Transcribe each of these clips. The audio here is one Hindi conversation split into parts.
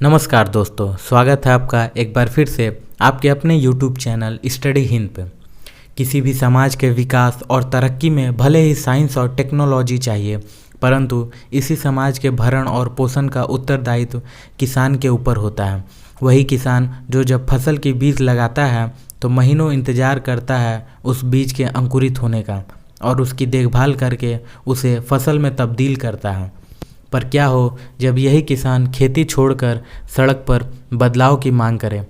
नमस्कार दोस्तों, स्वागत है आपका एक बार फिर से आपके अपने YouTube चैनल स्टडी हिंद पे। किसी भी समाज के विकास और तरक्की में भले ही साइंस और टेक्नोलॉजी चाहिए, परंतु इसी समाज के भरण और पोषण का उत्तरदायित्व किसान के ऊपर होता है। वही किसान जो जब फसल की बीज लगाता है तो महीनों इंतजार करता है उस बीज के अंकुरित होने का और उसकी देखभाल करके उसे फसल में तब्दील करता है। पर क्या हो जब यही किसान खेती छोड़कर सड़क पर बदलाव की मांग करे,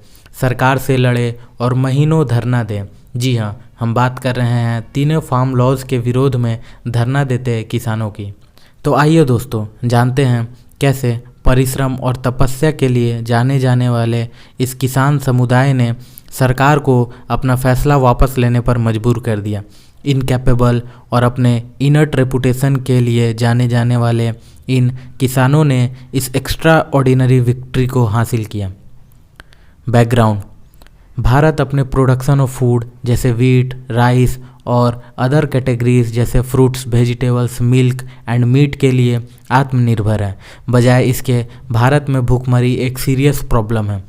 सरकार से लड़े और महीनों धरना दे। जी हाँ, हम बात कर रहे हैं तीनों फार्म लॉज के विरोध में धरना देते किसानों की। तो आइए दोस्तों, जानते हैं कैसे परिश्रम और तपस्या के लिए जाने जाने वाले इस किसान समुदाय ने सरकार को अपना फैसला वापस लेने पर मजबूर कर दिया। इनकैपेबल और अपने इनर्ट रेपुटेशन के लिए जाने जाने वाले इन किसानों ने इस एक्स्ट्रा ऑर्डिनरी विक्ट्री को हासिल किया। बैकग्राउंड: भारत अपने प्रोडक्शन ऑफ फूड जैसे वीट, राइस और अदर कैटेगरीज जैसे fruits, vegetables, milk and meat के लिए आत्मनिर्भर है। बजाय इसके भारत में भूखमरी एक सीरियस प्रॉब्लम है।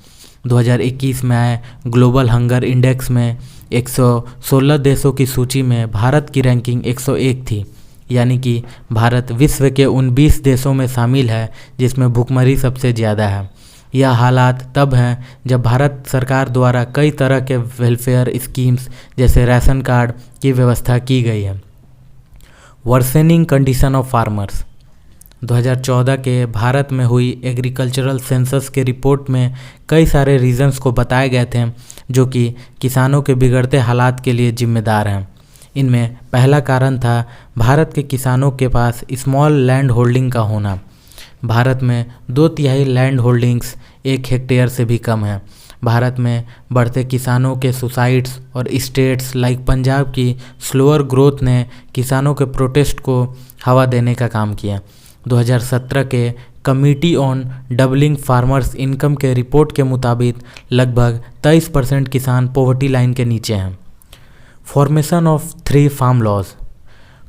2021 में आए ग्लोबल हंगर इंडेक्स में 116 देशों की सूची में भारत की रैंकिंग 101 थी, यानी कि भारत विश्व के उन 20 देशों में शामिल है जिसमें भूखमरी सबसे ज़्यादा है। यह हालात तब हैं जब भारत सरकार द्वारा कई तरह के वेलफेयर स्कीम्स जैसे राशन कार्ड की व्यवस्था की गई है। वर्सेनिंग कंडीशन ऑफ फार्मर्स: 2014 के भारत में हुई एग्रीकल्चरल सेंसस के रिपोर्ट में कई सारे रीजंस को बताए गए थे जो कि किसानों के बिगड़ते हालात के लिए जिम्मेदार हैं। इनमें पहला कारण था भारत के किसानों के पास स्मॉल लैंड होल्डिंग का होना। भारत में 2/3 लैंड होल्डिंग्स 1 हेक्टेयर से भी कम है। भारत में बढ़ते किसानों के सुसाइड्स और स्टेट्स लाइक पंजाब की स्लोअर ग्रोथ ने किसानों के प्रोटेस्ट को हवा देने का काम किया। 2017 के committee on doubling farmers income के रिपोर्ट के मुताबिक लगभग 23% किसान पॉवर्टी लाइन के नीचे हैं। फॉर्मेशन ऑफ 3 फार्म लॉज: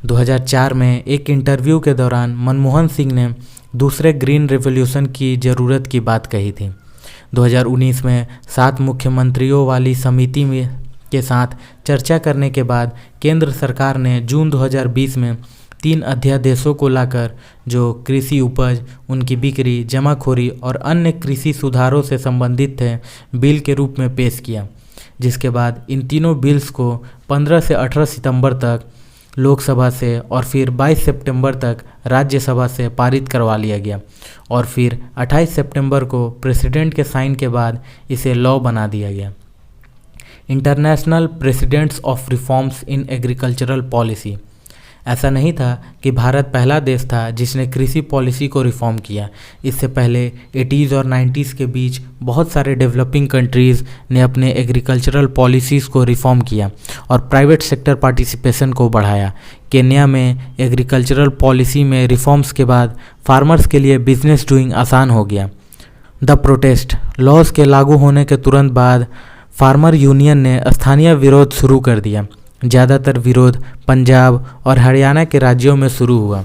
2004 में एक इंटरव्यू के दौरान मनमोहन सिंह ने दूसरे ग्रीन रिवॉल्यूशन की ज़रूरत की बात कही थी। 2019 में 7 मुख्यमंत्रियों वाली समिति में के साथ चर्चा करने के बाद केंद्र सरकार ने जून 2020 में 3 अध्यादेशों को लाकर जो कृषि उपज, उनकी बिक्री, जमाखोरी और अन्य कृषि सुधारों से संबंधित थे, बिल के रूप में पेश किया, जिसके बाद इन तीनों बिल्स को 15 से 18 सितंबर तक लोकसभा से और फिर 22 सितंबर तक राज्यसभा से पारित करवा लिया गया और फिर 28 सितंबर को प्रेसिडेंट के साइन के बाद इसे लॉ बना दिया गया। International precedents of reforms in agricultural policy: ऐसा नहीं था कि भारत पहला देश था जिसने कृषि पॉलिसी को रिफॉर्म किया। इससे पहले 80s और 90s के बीच बहुत सारे डेवलपिंग कंट्रीज़ ने अपने एग्रीकल्चरल पॉलिसीज़ को रिफॉर्म किया और प्राइवेट सेक्टर पार्टिसिपेशन को बढ़ाया। केन्या में एग्रीकल्चरल पॉलिसी में रिफॉर्म्स के बाद फार्मर्स के लिए बिजनेस डूइंग आसान हो गया। द प्रोटेस्ट: लॉज के लागू होने के तुरंत बाद फार्मर यूनियन ने स्थानीय विरोध शुरू कर दिया। ज़्यादातर विरोध पंजाब और हरियाणा के राज्यों में शुरू हुआ।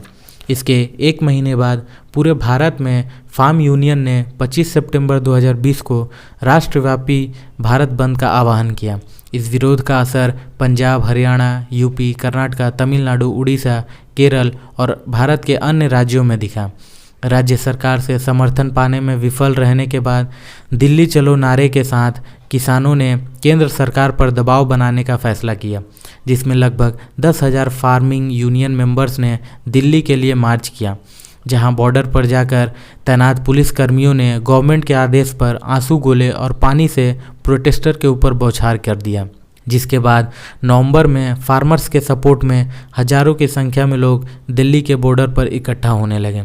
इसके 1 महीने बाद पूरे भारत में फार्म यूनियन ने 25 सितंबर 2020 को राष्ट्रव्यापी भारत बंद का आह्वान किया। इस विरोध का असर पंजाब, हरियाणा, यूपी, कर्नाटक, तमिलनाडु, उड़ीसा, केरल और भारत के अन्य राज्यों में दिखा। राज्य सरकार से समर्थन पाने में विफल रहने के बाद दिल्ली चलो नारे के साथ किसानों ने केंद्र सरकार पर दबाव बनाने का फैसला किया, जिसमें लगभग 10,000 फार्मिंग यूनियन मेंबर्स ने दिल्ली के लिए मार्च किया, जहां बॉर्डर पर जाकर तैनात पुलिस कर्मियों ने गवर्नमेंट के आदेश पर आंसू गोले और पानी से प्रोटेस्टर के ऊपर बौछार कर दिया। जिसके बाद नवंबर में फार्मर्स के सपोर्ट में हजारों की संख्या में लोग दिल्ली के बॉर्डर पर इकट्ठा होने लगे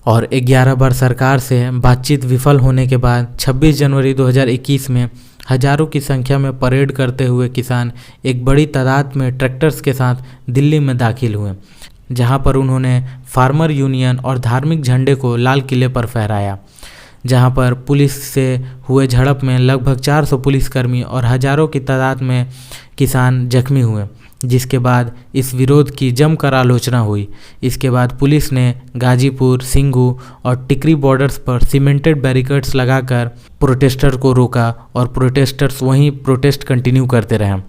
और 11 बार सरकार से बातचीत विफल होने के बाद 26 जनवरी 2021 में हजारों की संख्या में परेड करते हुए किसान एक बड़ी तादाद में ट्रैक्टर्स के साथ दिल्ली में दाखिल हुए, जहां पर उन्होंने फार्मर यूनियन और धार्मिक झंडे को लाल किले पर फहराया, जहां पर पुलिस से हुए झड़प में लगभग 400 पुलिसकर्मी और हजारों की तादाद में किसान जख्मी हुए। जिसके बाद इस विरोध की जमकर आलोचना हुई। इसके बाद पुलिस ने गाजीपुर, सिंघू और टिकरी बॉर्डर्स पर सीमेंटेड बैरिकेड्स लगाकर प्रोटेस्टर को रोका और प्रोटेस्टर्स वहीं प्रोटेस्ट कंटिन्यू करते रहे।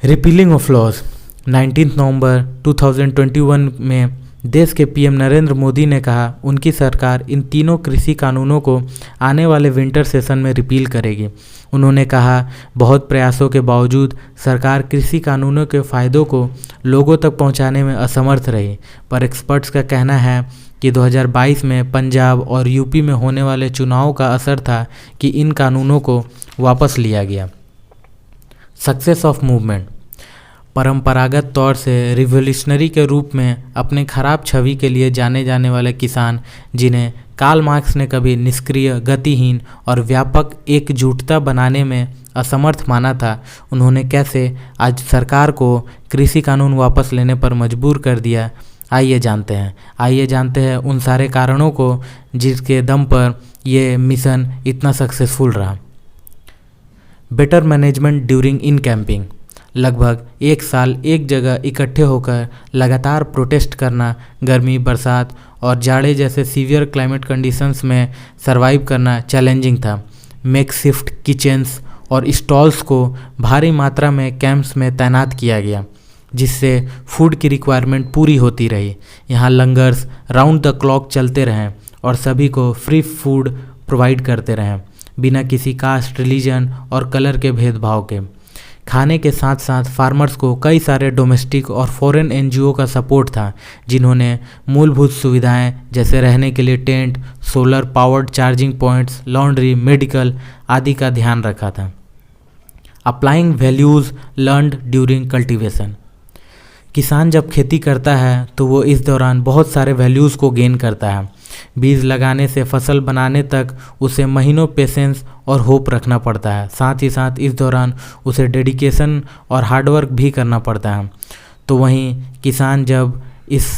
रिपीलिंग ऑफ लॉज 19 नवंबर 2021 में देश के पीएम नरेंद्र मोदी ने कहा उनकी सरकार इन तीनों कृषि कानूनों को आने वाले विंटर सेशन में रिपील करेगी। उन्होंने कहा बहुत प्रयासों के बावजूद सरकार कृषि कानूनों के फ़ायदों को लोगों तक पहुंचाने में असमर्थ रही, पर एक्सपर्ट्स का कहना है कि 2022 में पंजाब और यूपी में होने वाले चुनावों का असर था कि इन कानूनों को वापस लिया गया। सक्सेस ऑफ मूवमेंट परंपरागत तौर से रिवोल्यूशनरी के रूप में अपने खराब छवि के लिए जाने जाने वाले किसान, जिन्हें कार्ल मार्क्स ने कभी निष्क्रिय, गतिहीन और व्यापक एकजुटता बनाने में असमर्थ माना था, उन्होंने कैसे आज सरकार को कृषि कानून वापस लेने पर मजबूर कर दिया। आइए जानते हैं उन सारे कारणों को जिसके दम पर ये मिशन इतना सक्सेसफुल रहा। Better management during in camping लगभग एक साल एक जगह इकट्ठे होकर लगातार प्रोटेस्ट करना, गर्मी, बरसात और जाड़े जैसे सीवियर क्लाइमेट कंडीशंस में सरवाइव करना चैलेंजिंग था। मेकशिफ्ट किचन्स और स्टॉल्स को भारी मात्रा में कैंप्स में तैनात किया गया, जिससे फूड की रिक्वायरमेंट पूरी होती रही। यहाँ लंगर्स राउंड द क्लॉक चलते रहें और सभी को फ्री फूड प्रोवाइड करते रहें, बिना किसी कास्ट, रिलीजन और कलर के भेदभाव के। खाने के साथ साथ फार्मर्स को कई सारे डोमेस्टिक और फॉरेन एनजीओ का सपोर्ट था, जिन्होंने मूलभूत सुविधाएं जैसे रहने के लिए tent, solar powered charging points, laundry, medical आदि का ध्यान रखा था। Applying values learned during cultivation किसान जब खेती करता है तो वो इस दौरान बहुत सारे वैल्यूज़ को गेन करता है। बीज लगाने से फसल बनाने तक उसे महीनों पेशेंस और होप रखना पड़ता है। साथ ही साथ इस दौरान उसे डेडिकेशन और हार्डवर्क भी करना पड़ता है। तो वहीं किसान जब इस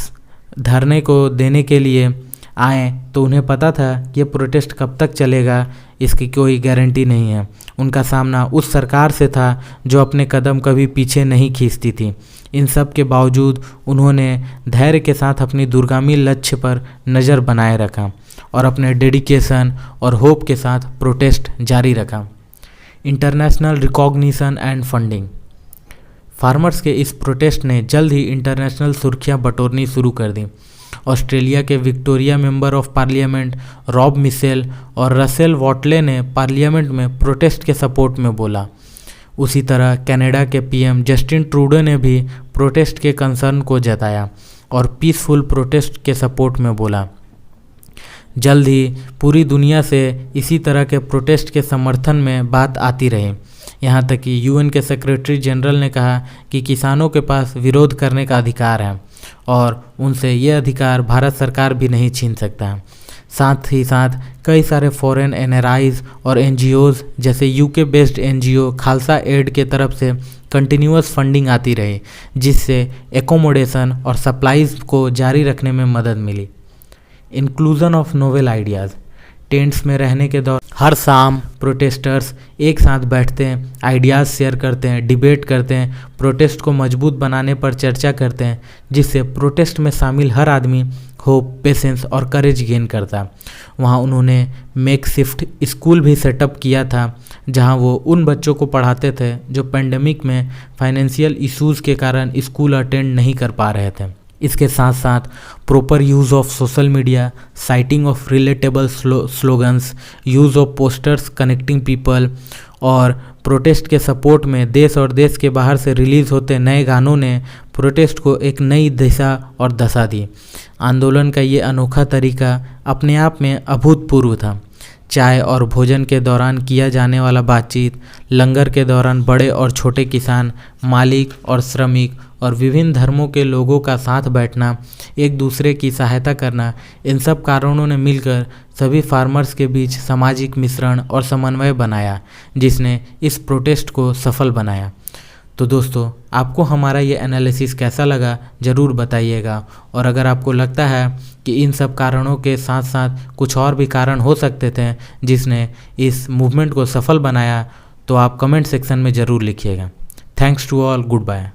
धरने को देने के लिए आए तो उन्हें पता था कि ये प्रोटेस्ट कब तक चलेगा, इसकी कोई गारंटी नहीं है। उनका सामना उस सरकार से था जो अपने कदम कभी पीछे नहीं खींचती थी। इन सब के बावजूद उन्होंने धैर्य के साथ अपनी दूरगामी लक्ष्य पर नज़र बनाए रखा और अपने डेडिकेशन और होप के साथ प्रोटेस्ट जारी रखा। International recognition and funding farmers के इस प्रोटेस्ट ने जल्द ही इंटरनेशनल सुर्खियां बटोरनी शुरू कर दी। ऑस्ट्रेलिया के Victoria member of parliament Rob Mitchell और रसेल वॉटले ने पार्लियामेंट में प्रोटेस्ट के सपोर्ट में बोला। उसी तरह कनाडा के पीएम जस्टिन ट्रूडो ने भी प्रोटेस्ट के कंसर्न को जताया और पीसफुल प्रोटेस्ट के सपोर्ट में बोला। जल्द ही पूरी दुनिया से इसी तरह के प्रोटेस्ट के समर्थन में बात आती रही। यहाँ तक कि यूएन के सेक्रेटरी जनरल ने कहा कि किसानों के पास विरोध करने का अधिकार है और उनसे ये अधिकार भारत सरकार भी नहीं छीन सकता है। साथ ही साथ कई सारे फॉरेन एनआरआईज और एनजीओज जैसे UK based NGO Khalsa aid के तरफ से कंटिन्यूअस फंडिंग आती रही, जिससे एकोमोडेशन और सप्लाईज को जारी रखने में मदद मिली। Inclusion of novel ideas tents में रहने के दौरान हर शाम प्रोटेस्टर्स एक साथ बैठते हैं, आइडियाज़ शेयर करते हैं, डिबेट करते हैं, प्रोटेस्ट को मजबूत बनाने पर चर्चा करते हैं, जिससे प्रोटेस्ट में शामिल हर आदमी होप, पेशेंस और करेज गेन करता है। वहाँ उन्होंने मेकशिफ्ट स्कूल भी सेटअप किया था, जहाँ वो उन बच्चों को पढ़ाते थे जो पेंडेमिक में फाइनेंशियल इश्यूज़ के कारण स्कूल अटेंड नहीं कर पा रहे थे। इसके साथ साथ proper use of social media, citing of relatable slogans, use of posters connecting people और प्रोटेस्ट के सपोर्ट में देश और देश के बाहर से रिलीज़ होते नए गानों ने प्रोटेस्ट को एक नई दिशा और दशा दी। आंदोलन का ये अनोखा तरीका अपने आप में अभूतपूर्व था। चाय और भोजन के दौरान किया जाने वाला बातचीत, लंगर के दौरान बड़े और छोटे किसान, मालिक और श्रमिक और विभिन्न धर्मों के लोगों का साथ बैठना, एक दूसरे की सहायता करना, इन सब कारणों ने मिलकर सभी फार्मर्स के बीच सामाजिक मिश्रण और समन्वय बनाया, जिसने इस प्रोटेस्ट को सफल बनाया। तो दोस्तों, आपको हमारा ये एनालिसिस कैसा लगा ज़रूर बताइएगा। और अगर आपको लगता है कि इन सब कारणों के साथ साथ कुछ और भी कारण हो सकते थे जिसने इस मूवमेंट को सफल बनाया, तो आप कमेंट सेक्शन में ज़रूर लिखिएगा। Thanks to all, good bye.